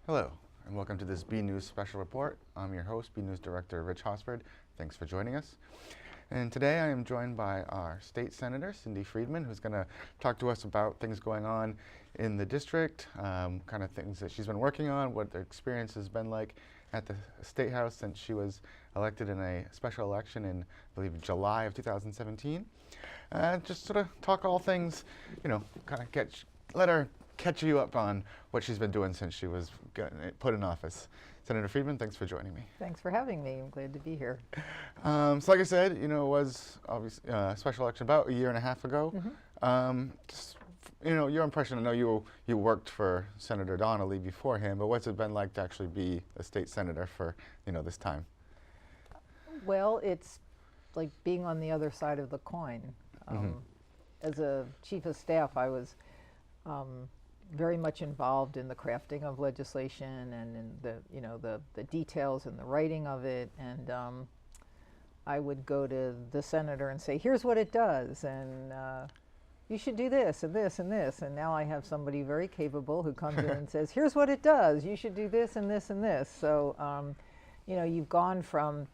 Hello, and welcome to this BNEWS special report. I'm your host, BNEWS Director Rich Hosford. Thanks for joining us. And today I am joined by our state senator, Cindy Friedman, who's going to talk to us about things going on in the district, kind of things that she's been working on, what the experience has been like at the State House since she was elected in a special election in, I believe, July of 2017. Just sort of talk all things, kind of let her catch you up on what she's been doing since she was put in office. Senator Friedman, thanks for joining me. Thanks for having me. I'm glad to be here. So like I said, it was obviously a special election about a year and a half ago. Just, your impression, I know you worked for Senator Donnelly beforehand, but what's it been like to actually be a state senator for, this time? Well, it's like being on the other side of the coin. As a chief of staff, I was very much involved in the crafting of legislation and in the details and the writing of it, and I would go to the senator and say, here's what it does, and you should do this and this and this, and now I have somebody very capable who comes in and says, here's what it does, you should do this and this and this. So you've gone from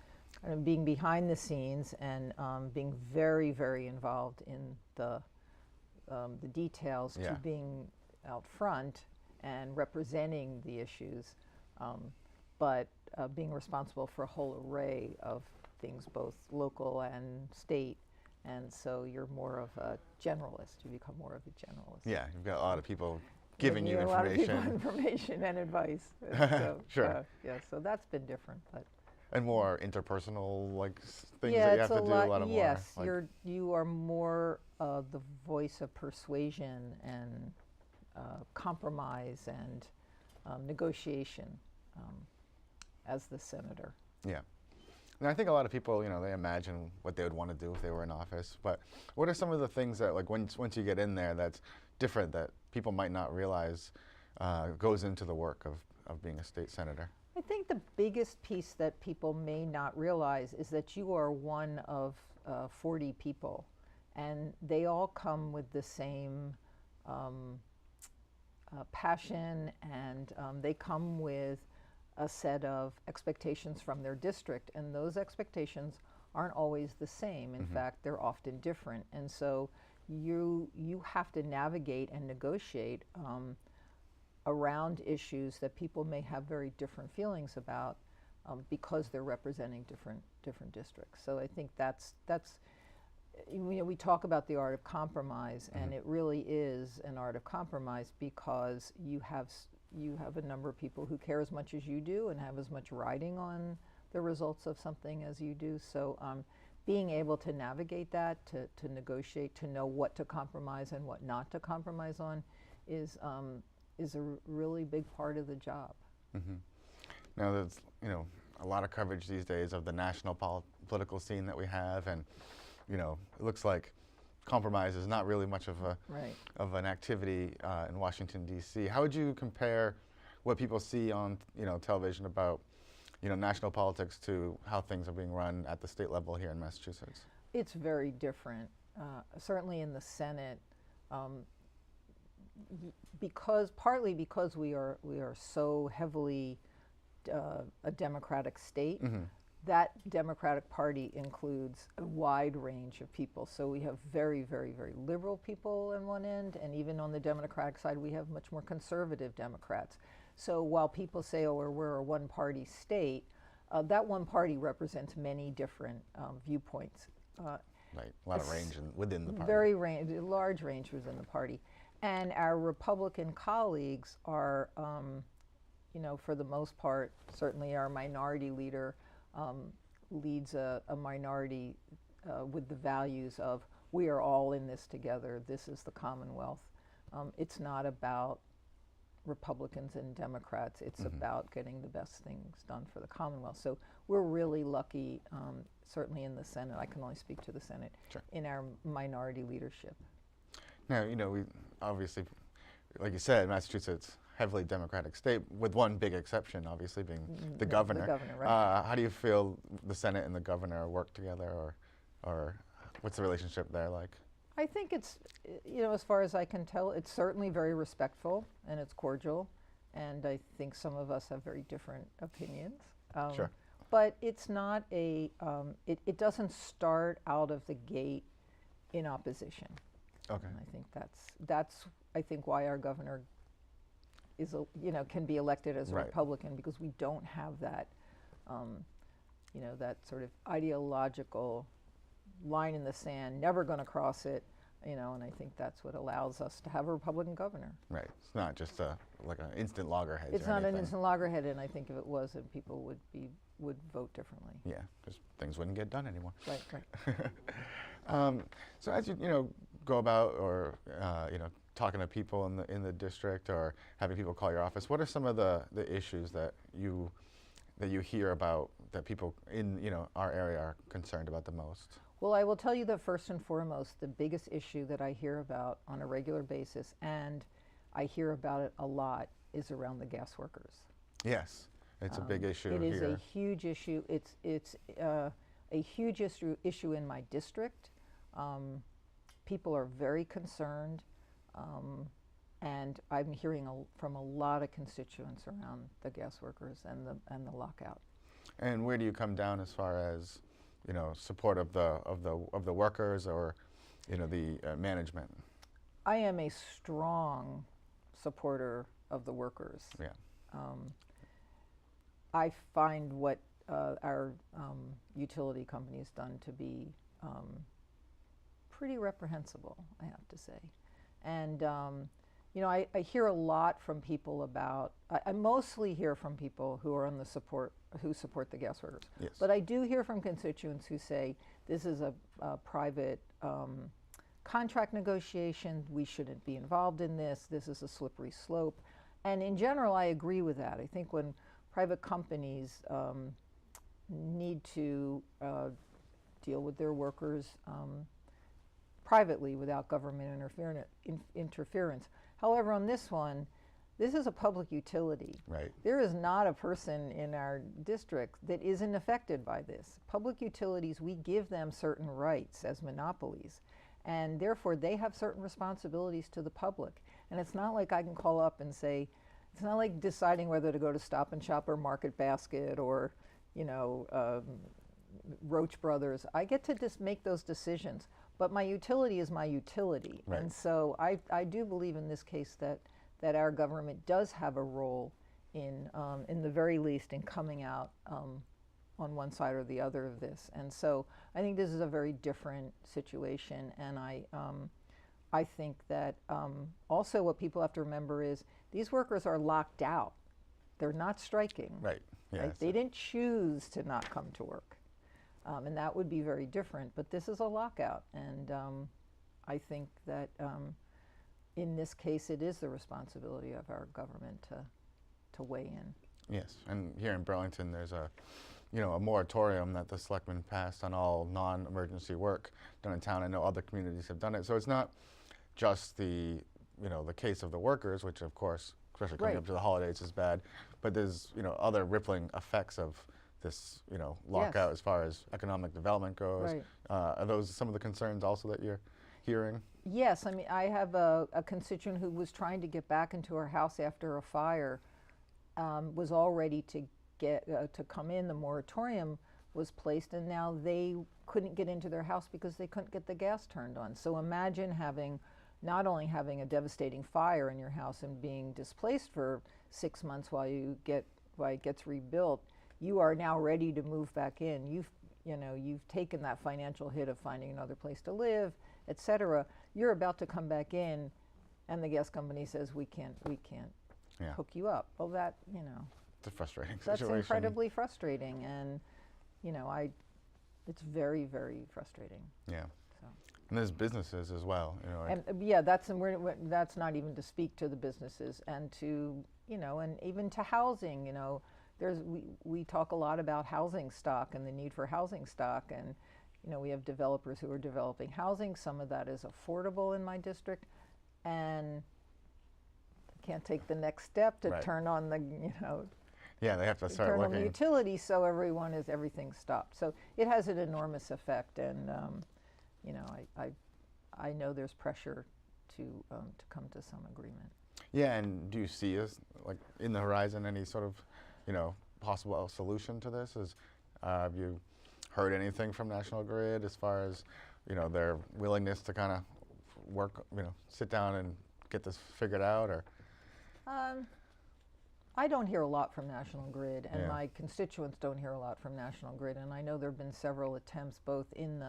being behind the scenes and being very, very involved in the details to being out front and representing the issues, but being responsible for a whole array of things, both local and state. And so you're more of a generalist. You become more of a generalist. Yeah, you've got a lot of people giving you information. A lot of people information and advice. So, sure. So that's been different. But and more interpersonal things that you have to do a lot of more. Yes, you are more the voice of persuasion and compromise and negotiation as the senator. Yeah. And I think a lot of people, they imagine what they would want to do if they were in office. But what are some of the things that, once you get in there, that's different that people might not realize goes into the work of being a state senator? I think the biggest piece that people may not realize is that you are one of 40 people, and they all come with the same passion, and they come with a set of expectations from their district, and those expectations aren't always the same. In fact, they're often different, and so you have to navigate and negotiate around issues that people may have very different feelings about because they're representing different districts. So I think that's we talk about the art of compromise, and it really is an art of compromise because you have a number of people who care as much as you do and have as much riding on the results of something as you do. So being able to navigate that, to negotiate, to know what to compromise and what not to compromise on is a really big part of the job. Now there's a lot of coverage these days of the national political scene that we have, and it looks like compromise is not really much of an activity in Washington, D.C. How would you compare what people see on television about national politics to how things are being run at the state level here in Massachusetts? It's very different. Certainly in the Senate, partly because we are so heavily a Democratic state. That Democratic Party includes a wide range of people. So we have very, very, very liberal people on one end, and even on the Democratic side, we have much more conservative Democrats. So while people say, oh, we're a one-party state, that one party represents many different viewpoints. Right, a lot of range within the party. Large range within the party. And our Republican colleagues are, for the most part, certainly our minority leader leads a minority with the values of we are all in this together, this is the Commonwealth. It's not about Republicans and Democrats, it's about getting the best things done for the Commonwealth. So we're really lucky, certainly in the Senate, I can only speak to the Senate, in our minority leadership. Now, we obviously, like you said, Massachusetts, heavily Democratic state, with one big exception, obviously, being the governor. The governor, right. How do you feel the Senate and the governor work together, or what's the relationship there like? I think it's, as far as I can tell, it's certainly very respectful and it's cordial. and I think some of us have very different opinions. Sure. But it's not a, it doesn't start out of the gate in opposition. Okay. And I think that's I think why our governor is, can be elected as a Right. Republican, because we don't have that, that sort of ideological line in the sand, never going to cross it, and I think that's what allows us to have a Republican governor. Right. It's not just like an instant loggerhead. It's not an instant loggerhead, and I think if it was, then people would vote differently. Yeah, just things wouldn't get done anymore. Right. So as you go about, or talking to people in the district, or having people call your office, what are some of the issues that you hear about that people in our area are concerned about the most? Well, I will tell you that first and foremost, the biggest issue that I hear about on a regular basis, and I hear about it a lot, is around the gas workers. Yes, it's a big issue here. It is a huge issue. It's a huge issue in my district. People are very concerned, and I'm hearing from a lot of constituents around the gas workers and the lockout. And where do you come down as far as support of the workers, or the management? I am a strong supporter of the workers. Yeah. I find what our utility company's done to be pretty reprehensible, I have to say. And I hear a lot from people about. I mostly hear from people who are who support the gas workers. Yes. But I do hear from constituents who say this is a private contract negotiation. We shouldn't be involved in this. This is a slippery slope. And in general, I agree with that. I think when private companies need to deal with their workers privately without government interference. However, on this one, this is a public utility. Right. There is not a person in our district that isn't affected by this. Public utilities, we give them certain rights as monopolies, and therefore they have certain responsibilities to the public. And it's not like I can call up and say, it's not like deciding whether to go to Stop and Shop or Market Basket or, Roach Brothers. I get to just make those decisions, but my utility is my utility. Right. And so I do believe in this case that our government does have a role in the very least, in coming out on one side or the other of this. And so I think this is a very different situation, and I think that also what people have to remember is these workers are locked out. They're not striking. Right. Yeah. Right? They didn't choose to not come to work. And that would be very different. But this is a lockout. And I think that in this case, it is the responsibility of our government to weigh in. Yes. And here in Burlington, there's a moratorium that the selectmen passed on all non-emergency work done in town. I know other communities have done it. So it's not just the case of the workers, which of course, especially coming up to the holidays, is bad, but there's other rippling effects of this lockout as far as economic development goes. Right. Are those some of the concerns also that you're hearing? Yes, I mean, I have a constituent who was trying to get back into her house after a fire, was all ready to get to come in. The moratorium was placed, and now they couldn't get into their house because they couldn't get the gas turned on. So imagine not only having a devastating fire in your house and being displaced for 6 months while it gets rebuilt. You are now ready to move back in. You've taken that financial hit of finding another place to live, et cetera. You're about to come back in, and the gas company says we can't hook you up. Well, It's a frustrating that's situation. incredibly frustrating, and it's very, very frustrating. Yeah. So. And there's businesses as well. And that's not even to speak to the businesses and to and even to housing. We talk a lot about housing stock and the need for housing stock, and we have developers who are developing housing. Some of that is affordable in my district, and can't take the next step to turn on the Yeah, they have to start turn looking. on the utilities, so everything's stopped. So it has an enormous effect, and I know there's pressure to come to some agreement. Yeah, and do you see us like in the horizon any sort of, possible solution to this? Have you heard anything from National Grid as far as, their willingness to kind of work, sit down and get this figured out, or? I don't hear a lot from National Grid, and Yeah. my constituents don't hear a lot from National Grid. And I know there have been several attempts, both in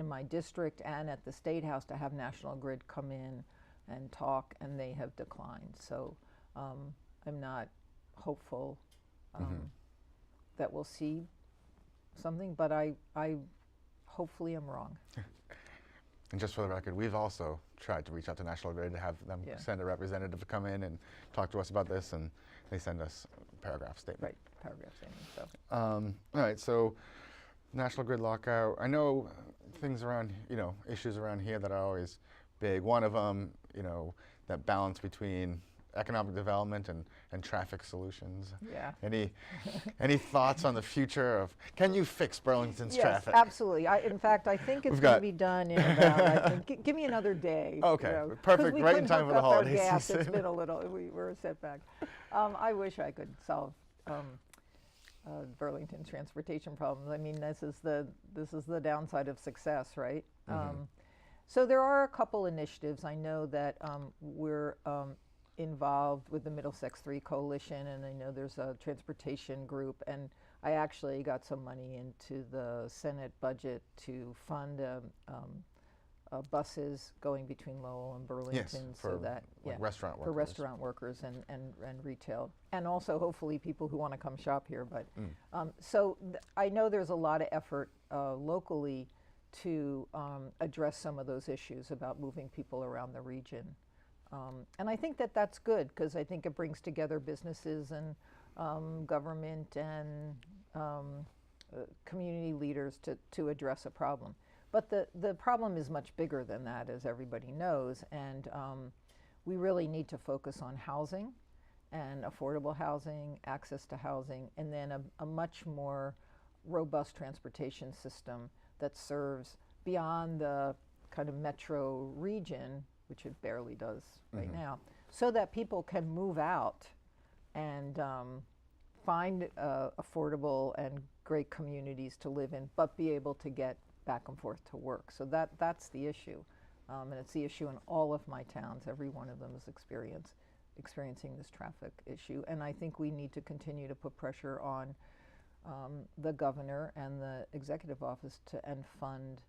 my district and at the State House, to have National Grid come in and talk, and they have declined. So I'm not hopeful that we'll see something, but I hopefully am wrong. And just for the record, we've also tried to reach out to National Grid to have them send a representative to come in and talk to us about this, and they send us a paragraph statement. Right, paragraph statement. So. All right, so National Grid lockout. I know things around, issues around here that are always big. One of them, that balance between economic development and traffic solutions. Yeah. Any thoughts on the future of, can you fix Burlington's traffic? Yes, absolutely. In fact, I think it's going to be done in about, give me another day. Okay, perfect, right in time for the holiday season. It's been a little, we're a setback. I wish I could solve Burlington transportation problems. I mean, this is the downside of success, right? So there are a couple initiatives. I know that we're involved with the Middlesex 3 Coalition, and I know there's a transportation group, and I actually got some money into the Senate budget to fund buses going between Lowell and Burlington, so that restaurant workers. For restaurant workers and retail, and also hopefully people who want to come shop here. But so I know there's a lot of effort locally to address some of those issues about moving people around the region. And I think that that's good, because I think it brings together businesses and government and community leaders to address a problem. But the problem is much bigger than that, as everybody knows, and we really need to focus on housing and affordable housing, access to housing, and then a much more robust transportation system that serves beyond the kind of metro region, which it barely does right now, so that people can move out and find affordable and great communities to live in, but be able to get back and forth to work. So that's the issue, and it's the issue in all of my towns. Every one of them is experiencing this traffic issue, and I think we need to continue to put pressure on the governor and the executive office and fund,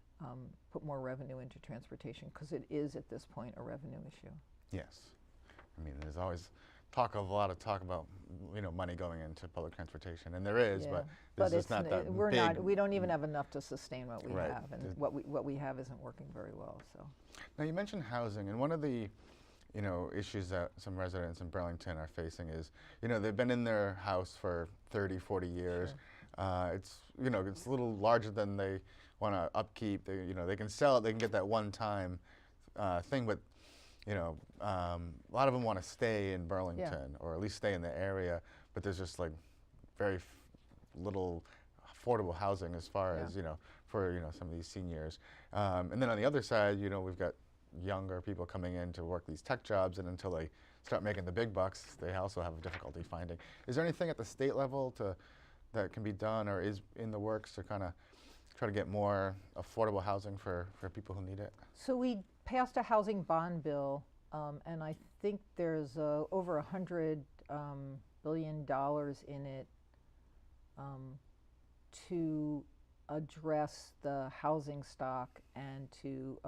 put more revenue into transportation, because it is at this point a revenue issue. Yes, I mean, there's always a lot of talk about money going into public transportation, and there is, but this is not that big. We don't even have enough to sustain what we have, and what we have isn't working very well. So now you mentioned housing, and one of the issues that some residents in Burlington are facing is, they've been in their house for 30, 40 years. Sure. It's a little larger than they want to upkeep. They can sell it, they can get that one-time thing, but a lot of them want to stay in Burlington, or at least stay in the area, but there's just like very little affordable housing as far as, for, some of these seniors. And then on the other side, we've got younger people coming in to work these tech jobs, and until they start making the big bucks, they also have difficulty finding. Is there anything at the state level that can be done, or is in the works, to kind of try to get more affordable housing for people who need it? So we passed a housing bond bill, and I think there's over $100 billion in it to address the housing stock and to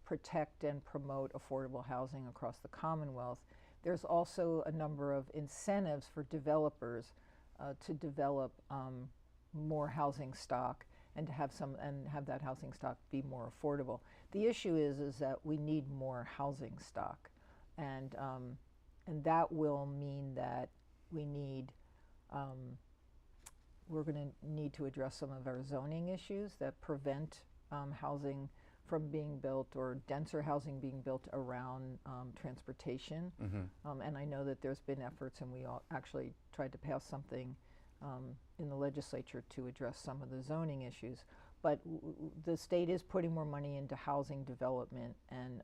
protect and promote affordable housing across the Commonwealth. There's also a number of incentives for developers to develop more housing stock and to have that housing stock be more affordable. The issue is that we need more housing stock, and that will mean that we're going to need to address some of our zoning issues that prevent housing from being built, or denser housing being built around transportation. And I know that there's been efforts, and we all actually tried to pass something in the legislature to address some of the zoning issues. But the state is putting more money into housing development and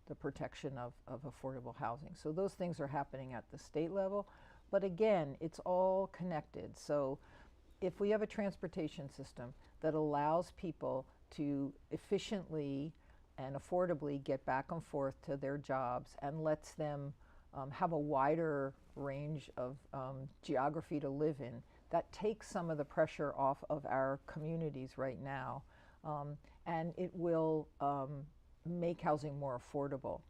the protection of affordable housing. So those things are happening at the state level. But again, it's all connected. So if we have a transportation system that allows people to efficiently and affordably get back and forth to their jobs and lets them have a wider range of geography to live in, that takes some of the pressure off of our communities right now, and it will make housing more affordable.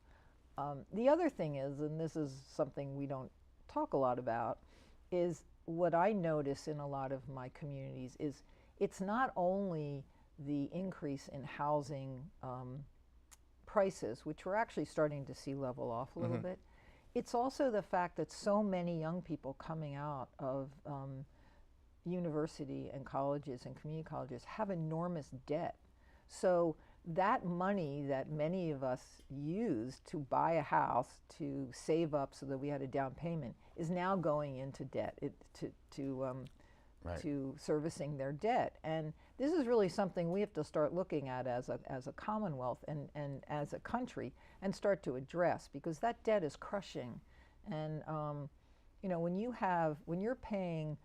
The other thing is, and this is something we don't talk a lot about, is what I notice in a lot of my communities is it's not only the increase in housing prices, which we're actually starting to see level off a little bit. It's also the fact that so many young people coming out of university and colleges and community colleges have enormous debt. So that money that many of us used to buy a house, to save up so that we had a down payment, is now going into debt, to servicing their debt. And this is really something we have to start looking at as a Commonwealth and as a country, and start to address, because that debt is crushing. And you know, when you're paying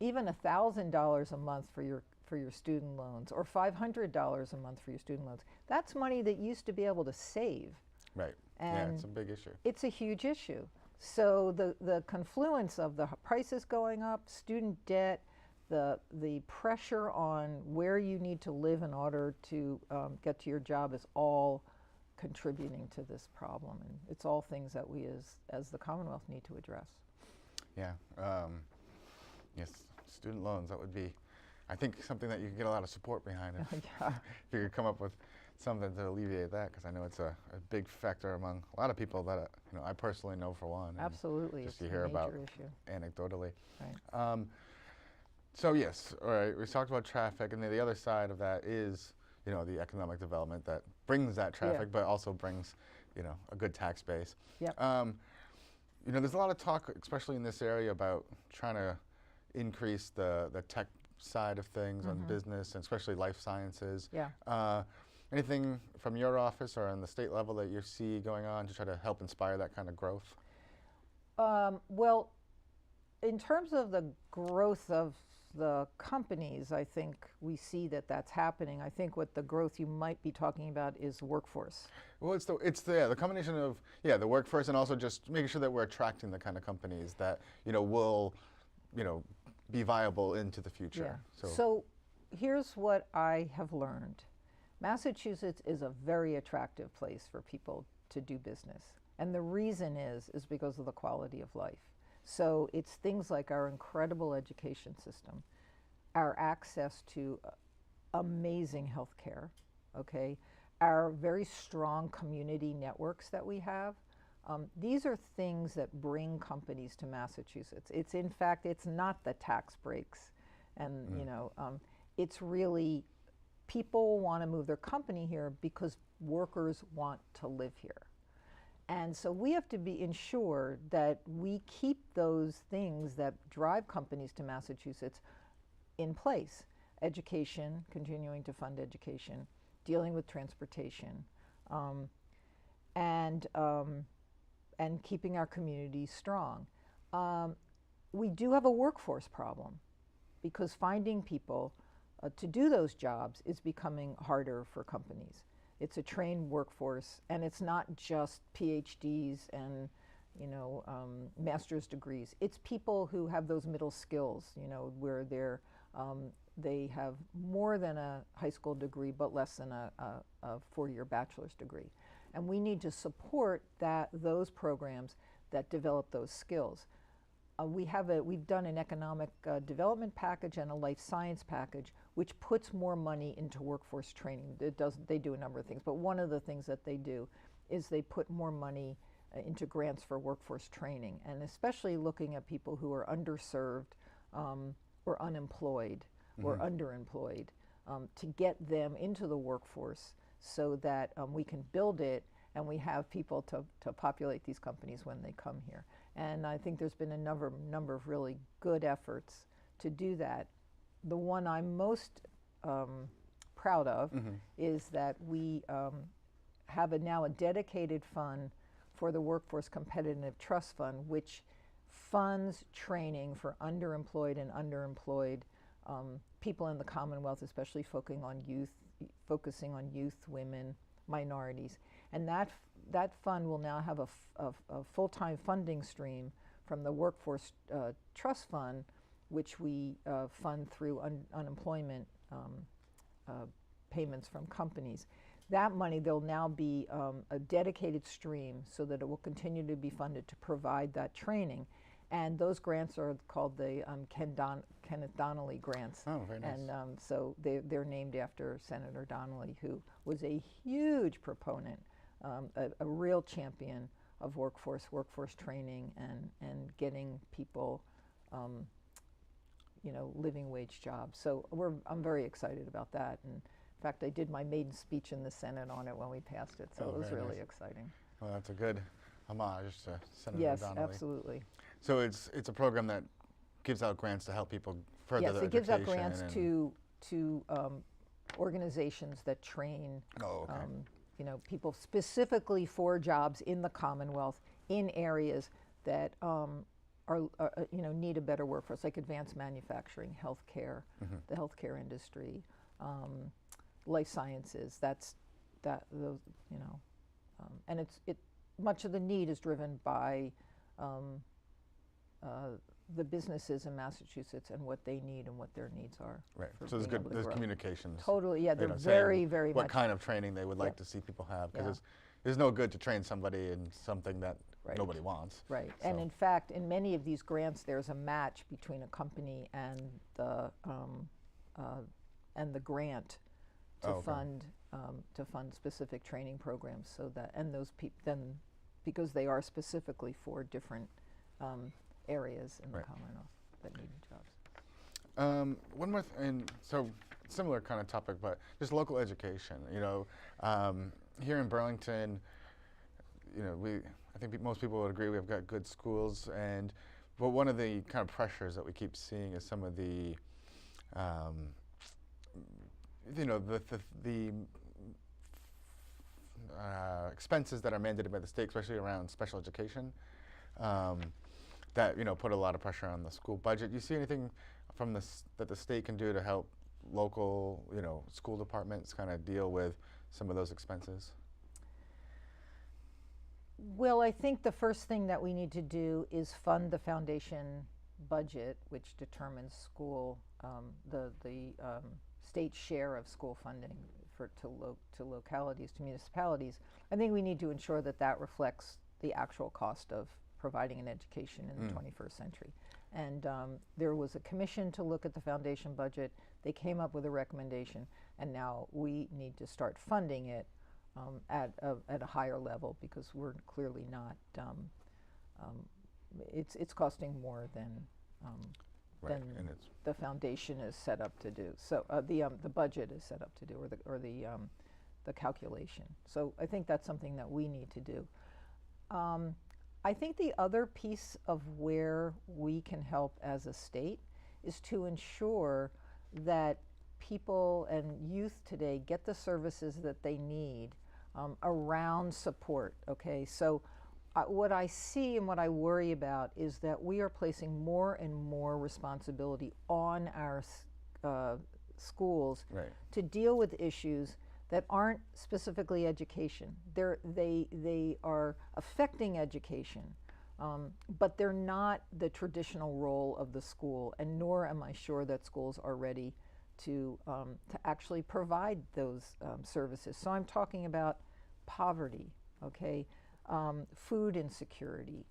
even $1,000 a month for your student loans, or $500 a month for your student loans, that's money that used to be able to save. Right. And yeah, it's a big issue. It's a huge issue. So the confluence of the prices going up, student debt, the pressure on where you need to live in order to get to your job is all contributing to this problem. And it's all things that we as the Commonwealth need to address. Yeah. Yes, student loans, that would be, I think, something that you could get a lot of support behind if, Yeah. if you could come up with something to alleviate that, because I know it's a big factor among a lot of people that you know, I personally know for one. Absolutely, just it's you hear a major about issue. Anecdotally. Right. So yes, all right, we talked about traffic, and then the other side of that is, you know, the economic development that brings that traffic, but also brings, you know, a good tax base. Yep. You know, there's a lot of talk, especially in this area, about trying to increase the tech side of things on business, and especially life sciences. Yeah. Anything from your office or on the state level that you see going on to try to help inspire that kind of growth? Well, in terms of the growth of the companies, I think we see that that's happening. I think what the growth you might be talking about is workforce. Well, it's the combination of the workforce, and also just making sure that we're attracting the kind of companies that, you know, will, you know, be viable into the future. Yeah. So here's what I have learned. Massachusetts is a very attractive place for people to do business. And the reason is because of the quality of life. So it's things like our incredible education system, our access to amazing health care, okay, our very strong community networks that we have. These are things that bring companies to Massachusetts. It's, in fact, it's not the tax breaks, and you know, it's really people want to move their company here because workers want to live here. And so we have to be ensured that we keep those things that drive companies to Massachusetts in place. Education, continuing to fund education, dealing with transportation, and keeping our communities strong. We do have a workforce problem, because finding people to do those jobs is becoming harder for companies. It's a trained workforce, and it's not just PhDs and, you know, master's degrees. It's people who have those middle skills, you know, where they have more than a high school degree but less than a four-year bachelor's degree. And we need to support those programs that develop those skills. We've done an economic development package and a life science package, which puts more money into workforce training. They do a number of things, but one of the things that they do is they put more money into grants for workforce training, and especially looking at people who are underserved or unemployed or underemployed, to get them into the workforce so that we can build it and we have people to populate these companies when they come here. And I think there's been a number of really good efforts to do that. The one I'm most proud of is that we have now a dedicated fund for the Workforce Competitive Trust Fund, which funds training for underemployed and underemployed people in the Commonwealth, especially focusing on youth, women, minorities. And that fund will now have a full-time funding stream from the Workforce Trust Fund, which we fund through unemployment payments from companies. That money, there'll now be a dedicated stream so that it will continue to be funded to provide that training. And those grants are called the Kenneth Donnelly grants. Oh, very nice. And so they're named after Senator Donnelly, who was a huge proponent, a real champion of workforce training and getting people, living wage jobs. So I'm very excited about that. And in fact, I did my maiden speech in the Senate on it when we passed it, so it was really exciting. Well, that's a good homage to Senator Yes, Donnelly. absolutely. So it's a program that gives out grants to help people further their Yes, it gives out education grants to organizations that train people specifically for jobs in the Commonwealth in areas that need a better workforce, like advanced manufacturing, healthcare, the healthcare industry, life sciences. And much of the need is driven by the businesses in Massachusetts and what they need and what their needs are. Right. So there's communications. Totally. Yeah. They're very much. What kind of training they would like to see people have, because there's no good to train somebody in something that nobody wants. Right. So. And in fact, in many of these grants, there's a match between a company and the grant to fund specific training programs, so that those people then, because they are specifically for different areas in the Commonwealth that need jobs. One more and so similar kind of topic, but just local education. Here in Burlington, I think most people would agree we've got good schools, but one of the kind of pressures that we keep seeing is some of the expenses that are mandated by the state, especially around special education, that put a lot of pressure on the school budget. Do you see anything from that the state can do to help local, school departments kind of deal with some of those expenses? Well, I think the first thing that we need to do is fund the foundation budget, which determines school, the state share of school funding to localities, to municipalities. I think we need to ensure that reflects the actual cost of providing an education in the 21st century. And there was a commission to look at the foundation budget. They came up with a recommendation, and now we need to start funding it at a higher level, because we're clearly not. It's costing more than the foundation is set up to do. So the budget is set up to do, or the calculation. So I think that's something that we need to do. I think the other piece of where we can help as a state is to ensure that people and youth today get the services that they need around support. Okay, so what I see and what I worry about is that we are placing more and more responsibility on our schools to deal with issues that aren't specifically education. They are affecting education, but they're not the traditional role of the school, and nor am I sure that schools are ready to actually provide those services. So I'm talking about poverty, okay, food insecurity,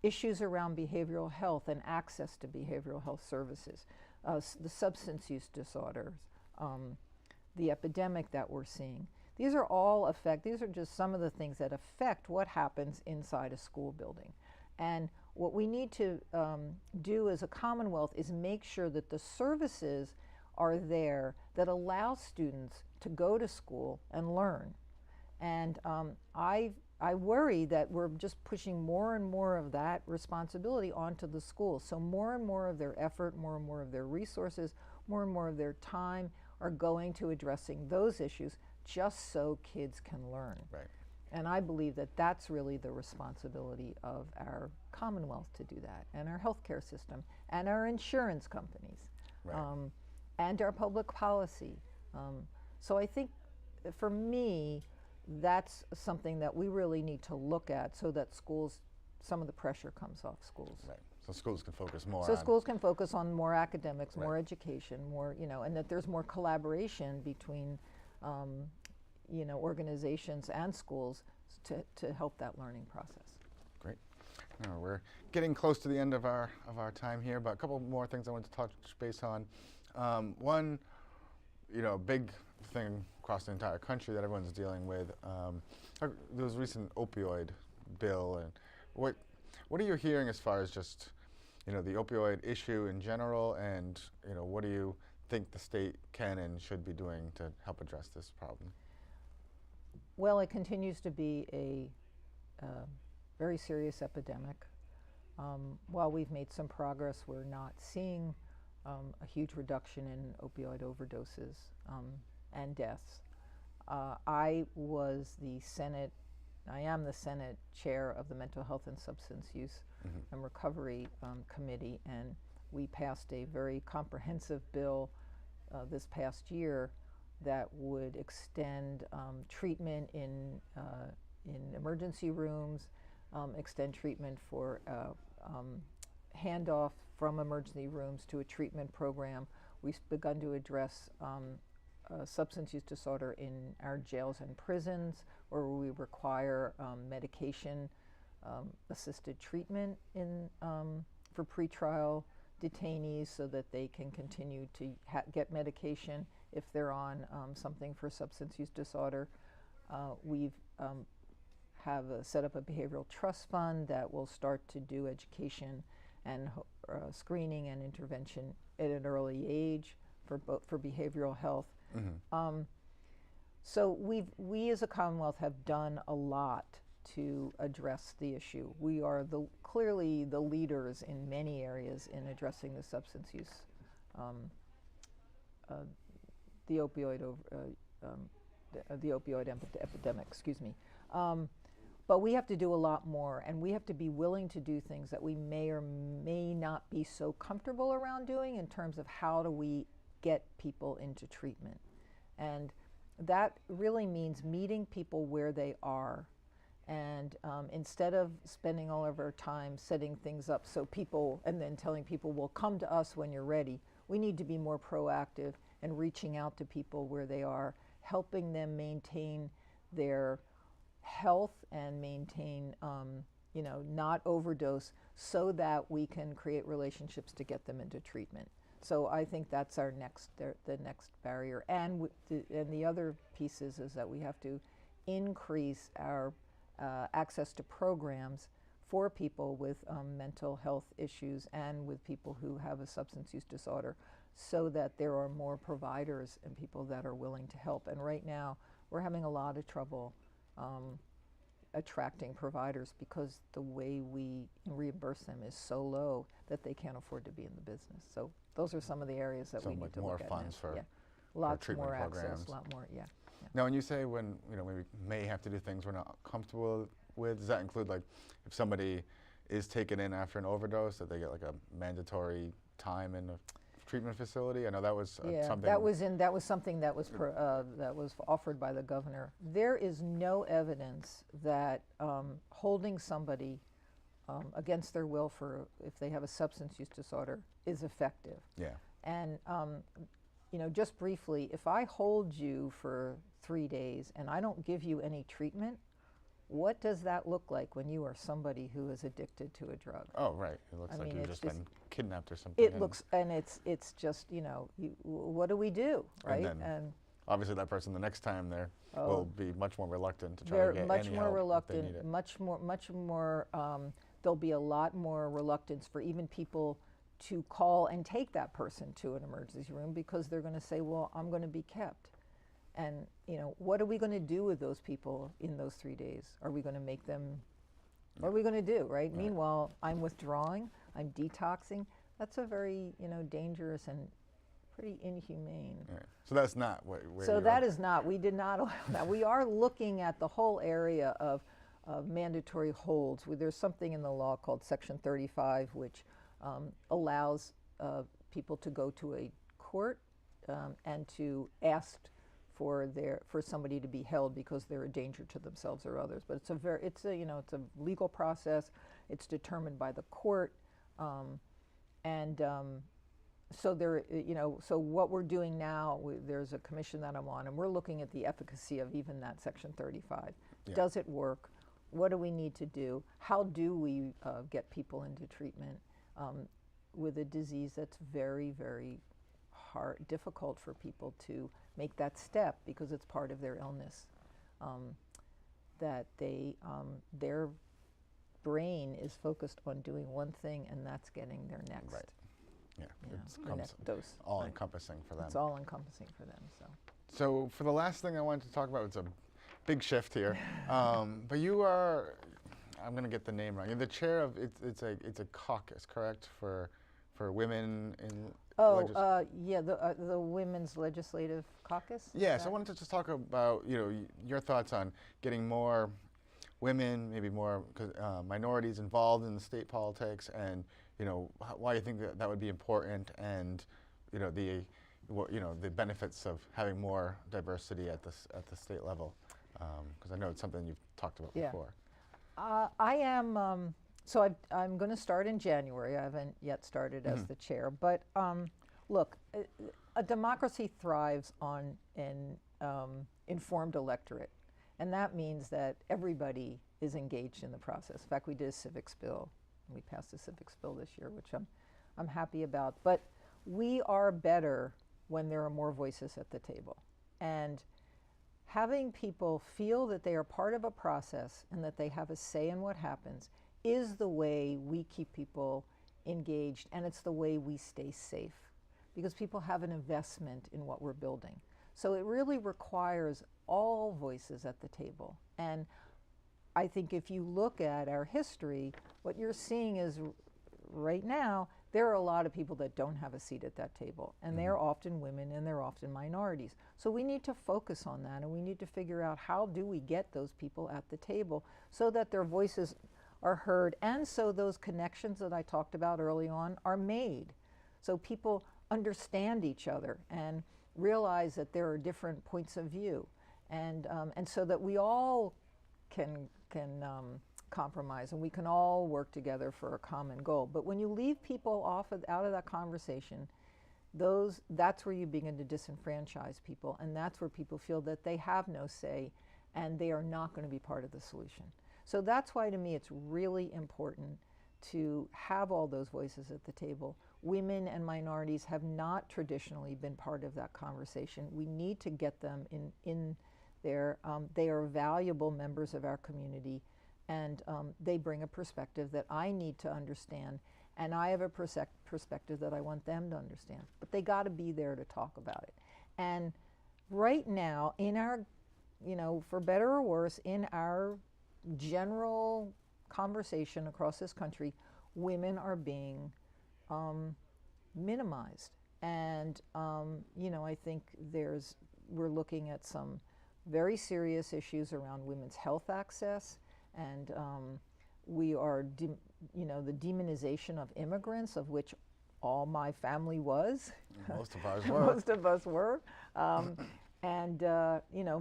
issues around behavioral health and access to behavioral health services, the substance use disorders, the epidemic that we're seeing. These are just some of the things that affect what happens inside a school building. And what we need to do as a Commonwealth is make sure that the services are there that allow students to go to school and learn. And I worry that we're just pushing more and more of that responsibility onto the schools. So more and more of their effort, more and more of their resources, more and more of their time are going to addressing those issues just so kids can learn. Right. And I believe that that's really the responsibility of our Commonwealth to do that, and our healthcare system, and our insurance companies, Right. and our public policy. So I think, for me, that's something that we really need to look at, so that schools, some of the pressure comes off schools. Right. So schools can focus more So on. schools can focus on more academics, more Right. education, more, and that there's more collaboration between, organizations and schools to help that learning process. Great. Now, we're getting close to the end of our time here, but a couple more things I want to touch base on. One, big thing across the entire country that everyone's dealing with. There was a recent opioid bill, and what are you hearing as far as just the opioid issue in general, and what do you think the state can and should be doing to help address this problem? Well, it continues to be a very serious epidemic. While we've made some progress, we're not seeing a huge reduction in opioid overdoses and deaths. I am the Senate chair of the Mental Health and Substance Use and Recovery Committee, and we passed a very comprehensive bill this past year that would extend treatment in emergency rooms, extend treatment for handoff from emergency rooms to a treatment program. We've begun to address substance use disorder in our jails and prisons, where we require medication assisted treatment for pretrial detainees, so that they can continue to get medication if they're on something for substance use disorder. We've set up a behavioral trust fund that will start to do education and screening and intervention at an early age for behavioral health. So we as a Commonwealth have done a lot to address the issue. We are clearly the leaders in many areas in addressing the substance use, the opioid epidemic. Excuse me. But we have to do a lot more, and we have to be willing to do things that we may or may not be so comfortable around doing, in terms of how do we get people into treatment. And that really means meeting people where they are. And instead of spending all of our time setting things up so people, and then telling people, well, come to us when you're ready, we need to be more proactive and reaching out to people where they are, helping them maintain their health and maintain, not overdose, so that we can create relationships to get them into treatment. So I think that's our the next barrier. And the other piece is that we have to increase our access to programs for people with mental health issues and with people who have a substance use disorder, so that there are more providers and people that are willing to help. And right now, we're having a lot of trouble attracting providers, because the way we reimburse them is so low that they can't afford to be in the business. So those are some of the areas that we need to look at. More funds for lots treatment more programs. access, a lot more, yeah. Now, when you say we may have to do things we're not comfortable with, does that include, like, if somebody is taken in after an overdose, that they get like a mandatory time in a treatment facility? I know that was something. That was something that was offered by the governor. There is no evidence that holding somebody against their will if they have a substance use disorder is effective. Yeah. And just briefly, if I hold you for 3 days and I don't give you any treatment, what does that look like when you are somebody who is addicted to a drug? Oh, right. It looks like you've just been kidnapped or something. It looks, and it's just, what do we do, right? And obviously that person the next time there will be much more reluctant to try to get much any more help reluctant, if they need it. much more. There'll be a lot more reluctance for even people to call and take that person to an emergency room, because they're going to say, well, I'm going to be kept. And what are we going to do with those people in those 3 days? Are we going to make them, what are we going to do, right? Meanwhile, I'm withdrawing, I'm detoxing. That's a very dangerous and pretty inhumane. Right. So that's not where So you that are. is not, we did not allow that. We are looking at the whole area of mandatory holds. There's something in the law called Section 35, which allows people to go to a court and to ask for somebody to be held because they're a danger to themselves or others. But it's a legal process. It's determined by the court, so what we're doing now, there's a commission that I'm on, and we're looking at the efficacy of even that Section 35. Yeah. Does it work? What do we need to do? How do we get people into treatment with a disease that's very, very difficult for people to make that step because it's part of their illness, that their brain is focused on doing one thing, and that's getting their next next dose. All encompassing for them. It's all encompassing for them. So for the last thing I wanted to talk about, it's a big shift here, but you are, I'm going to get the name wrong. You're the chair of it's a caucus, correct, for women in. The Women's Legislative Caucus. Yeah, so I wanted to just talk about your thoughts on getting more women, maybe more minorities involved in the state politics, and why you think that would be important, and the benefits of having more diversity at the state level, because I know it's something you've talked about before. I am. So I'm going to start in January. I haven't yet started as the chair. But look, a democracy thrives on an informed electorate. And that means that everybody is engaged in the process. In fact, we did a civics bill. We passed a civics bill this year, which I'm happy about. But we are better when there are more voices at the table. And having people feel that they are part of a process and that they have a say in what happens is the way we keep people engaged, and it's the way we stay safe, because people have an investment in what we're building. So it really requires all voices at the table. And I think if you look at our history, what you're seeing is right now, there are a lot of people that don't have a seat at that table, and they're often women and they're often minorities. So we need to focus on that, and we need to figure out how do we get those people at the table so that their voices are heard, and so those connections that I talked about early on are made, so people understand each other and realize that there are different points of view, and so that we all can compromise and we can all work together for a common goal. But when you leave people out of that conversation, that's where you begin to disenfranchise people, and that's where people feel that they have no say and they are not going to be part of the solution. So that's why, to me, it's really important to have all those voices at the table. Women and minorities have not traditionally been part of that conversation. We need to get them in there. They are valuable members of our community, and they bring a perspective that I need to understand, and I have a perspective that I want them to understand. But they got to be there to talk about it. And right now, in our, for better or worse, in our general conversation across this country, women are being minimized. And I think we're looking at some very serious issues around women's health access, and we are, the demonization of immigrants, of which all my family was. Most of us were. Most of us were. And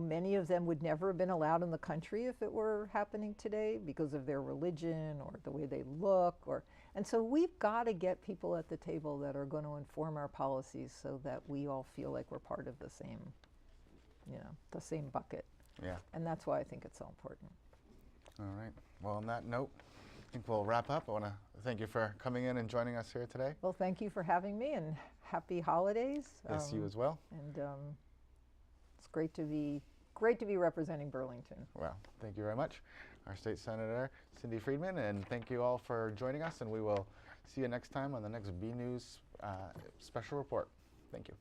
many of them would never have been allowed in the country if it were happening today because of their religion or the way they look. And so we've got to get people at the table that are going to inform our policies so that we all feel like we're part of the same, the same bucket. Yeah. And that's why I think it's so important. All right. Well, on that note, I think we'll wrap up. I want to thank you for coming in and joining us here today. Well, thank you for having me, and happy holidays. Yes, you as well. And it's great to be representing Burlington. Well, thank you very much, our State Senator Cindy Friedman, and thank you all for joining us, and we will see you next time on the next BNews Special Report. Thank you.